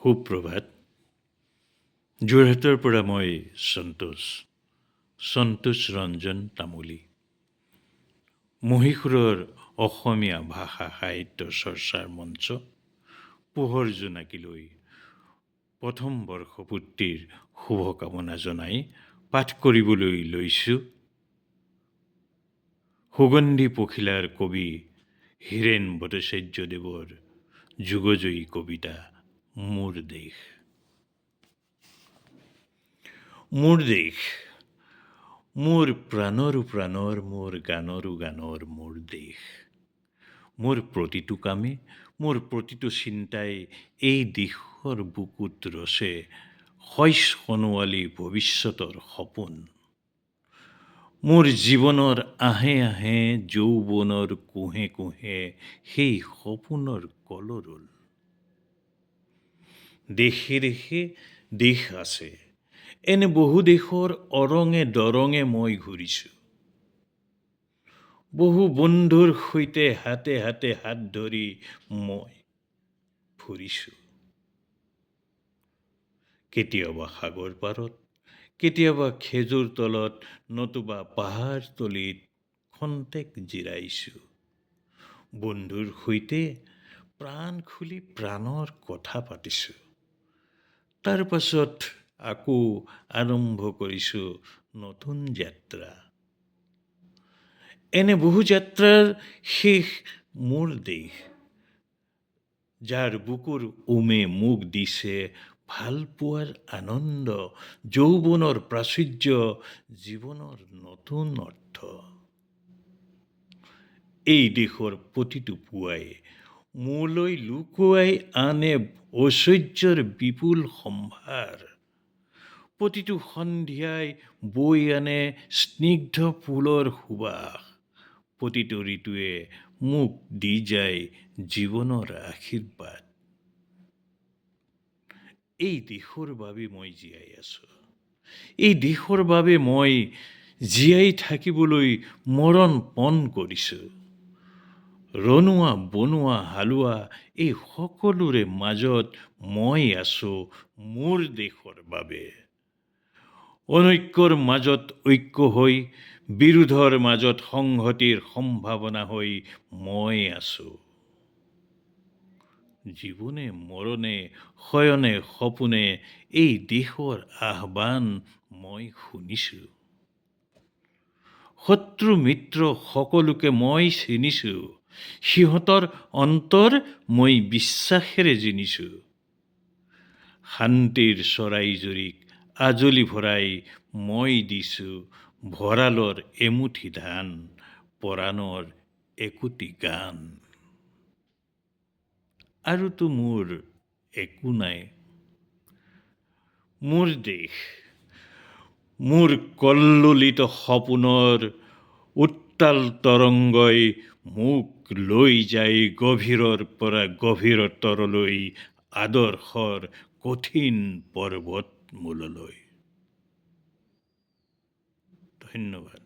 সুপ্ৰভাত। যোৰহাটৰ পৰা মই সন্তোষ ৰঞ্জন তামুলী। মহীশূৰৰ অসমীয়া ভাষা সাহিত্য চৰ্চাৰ মঞ্চ পোহৰ জোনাকীলৈ প্ৰথম বৰ্ষপূৰ্তিৰ শুভকামনা জনাই পাঠ কৰিবলৈ লৈছোঁ সুগন্ধি পখিলাৰ কবি হীৰেণ ভট্টাচাৰ্যদেৱৰ যুগজয়ী কবিতা মোৰ দেশ। মোৰ দেশ, মোৰ প্ৰাণৰো প্ৰাণৰ, মোৰ গানৰো গানৰ মোৰ দেশ। মোৰ প্ৰতিটো কামে, মোৰ প্ৰতিটো চিন্তাই এই দেশৰ বুকুত ৰচে শইচ কণোৱালী ভৱিষ্যতৰ সপোন। মোৰ জীৱনৰ আহে আহে যৌৱনৰ কোঁহে কোঁহে সেই সপোনৰ কলৰল। দেশে দেশে দেশ আছে, এনে বহু দেশৰ অৰঙে দৰঙে মই ঘূৰিছোঁ। বহু বন্ধুৰ সৈতে হাতে হাতে হাত ধৰি মই ফুৰিছোঁ। কেতিয়াবা সাগৰ পাৰত, কেতিয়াবা খেজুৰ তলত, নতুবা পাহাৰ তলিত খন্তেক জিৰাইছোঁ। বন্ধুৰ সৈতে প্ৰাণ খুলি প্ৰাণৰ কথা পাতিছোঁ। তাৰ পাছত আকৌ আৰম্ভ কৰিছোঁ নতুন যাত্ৰা। এনে বহু যাত্ৰাৰ শেষ মোৰ দেশ, যাৰ বুকুৰ উমে মোক দিছে ভাল পোৱাৰ আনন্দ, যৌৱনৰ প্ৰাচুৰ্য, জীৱনৰ নতুন অৰ্থ। এই দেশৰ প্ৰতিটো পুৱাই মোলৈ লুকুৱাই আনে ঐশ্বৰ্যৰ বিপুল সম্ভাৰ। প্ৰতিটো সন্ধিয়াই বৈ আনে স্নিগ্ধ ফুলৰ সুবাস। প্ৰতিটো ঋতুৱে মোক দি যায় জীৱনৰ আশীৰ্বাদ। এই দেশৰ বাবে মই জীয়াই আছোঁ। এই দেশৰ বাবে মই জীয়াই থাকিবলৈ মৰণ পণ কৰিছোঁ। ৰনোৱা বনোৱা হালোৱা এই সকলোৰে মাজত মই আছোঁ মোৰ দেশৰ বাবে। অনৈক্যৰ মাজত ঐক্য হৈ, বিৰোধৰ মাজত সংহতিৰ সম্ভাৱনা হৈ মই আছোঁ। জীৱনে মৰণে শয়নে সপোনে এই দেশৰ আহ্বান মই শুনিছোঁ। শত্ৰু মিত্ৰ সকলোকে মই চিনিছোঁ। সিহঁতৰ অন্তৰ মই বিশ্বাসেৰে জিনিছোঁ। শান্তিৰ চৰাইজনীক আজলি ভৰাই মই দিছোঁ ভঁৰালৰ এমুঠি ধান, পৰাণৰ একোটি গান। আৰুতো মোৰ একো নাই। মোৰ দেশ, মোৰ কল্লোলিত সপোনৰ উত্তাল তৰংগই মোক লৈ যায় গভীৰৰ পৰা গভীৰতৰলৈ, আদৰ্শৰ কঠিন পৰ্বতমূললৈ। ধন্যবাদ।